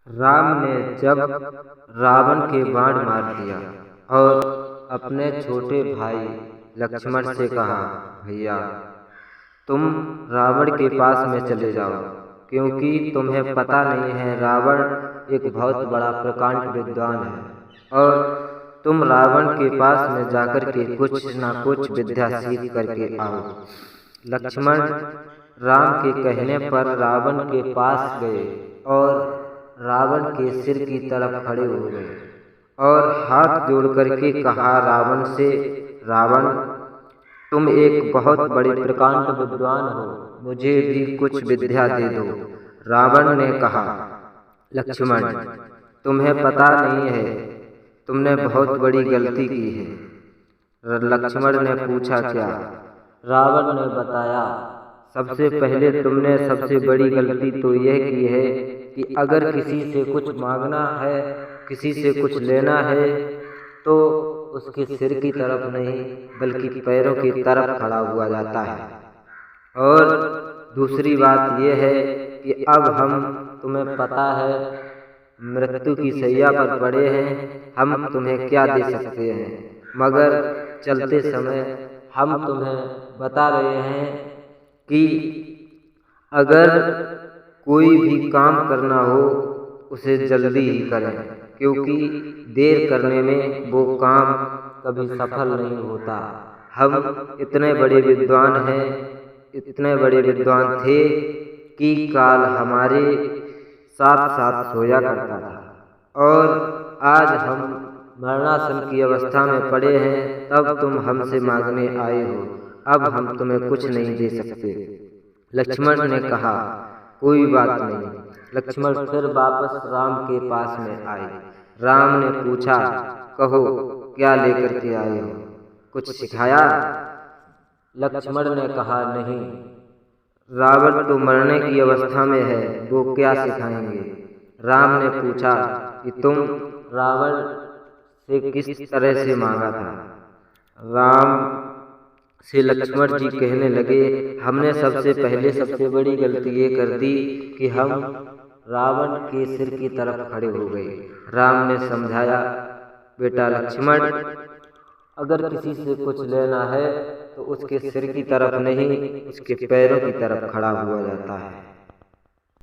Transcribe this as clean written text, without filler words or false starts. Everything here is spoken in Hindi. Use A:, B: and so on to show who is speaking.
A: राम ने जब रावण के बाण मार दिया और अपने छोटे भाई लक्ष्मण से कहा, भैया तुम रावण के पास में चले जाओ, क्योंकि तुम्हें पता नहीं है रावण एक बहुत बड़ा प्रकांड विद्वान है और तुम रावण के पास में जाकर के कुछ ना कुछ विद्या सीख करके आओ। लक्ष्मण राम के कहने पर रावण के पास गए और रावण के सिर की तरफ खड़े हो गए और हाथ जोड़ करके कहा रावण से, रावण तुम एक बहुत बड़े प्रकांड विद्वान हो, मुझे भी कुछ विद्या दे दो। रावण ने कहा, लक्ष्मण तुम्हें पता नहीं है, तुमने बहुत बड़ी गलती की है। लक्ष्मण ने पूछा, क्या? रावण ने बताया, सबसे पहले तुमने सबसे बड़ी गलती तो यह की है कि अगर किसी से कुछ मांगना है, किसी से कुछ लेना है तो उसके सिर की तरफ नहीं बल्कि पैरों की तरफ खड़ा हुआ जाता है। और दूसरी बात यह है कि अब हम, तुम्हें पता है, मृत्यु की शैया पर पड़े हैं, हम तुम्हें क्या दे सकते हैं, मगर चलते समय हम तुम्हें बता रहे हैं कि अगर कोई भी काम करना हो उसे जल्दी ही करें, क्योंकि देर करने में वो काम कभी सफल नहीं होता। हम इतने बड़े विद्वान हैं, इतने बड़े विद्वान थे कि काल हमारे साथ साथ सोया करता था और आज हम मरणासन की अवस्था में पड़े हैं, तब तुम हमसे मांगने आए हो, अब हम तुम्हें कुछ नहीं दे सकते। लक्ष्मण ने कहा, कोई बात नहीं। लक्ष्मण फिर वापस राम के पास में आए। राम ने पूछा, कहो क्या लेकर के आए हो, कुछ सिखाया? लक्ष्मण ने कहा, नहीं, रावण तो मरने की अवस्था में है, वो क्या सिखाएंगे? राम ने पूछा कि तुम रावण से किस तरह से मांगा था? राम से लक्ष्मण जी कहने लगे, हमने सबसे पहले सबसे बड़ी गलती ये कर दी कि हम रावण के सिर की तरफ खड़े हो गए। राम ने समझाया, बेटा लक्ष्मण, अगर किसी से कुछ लेना है तो उसके सिर की तरफ नहीं, उसके पैरों की तरफ खड़ा हुआ जाता है।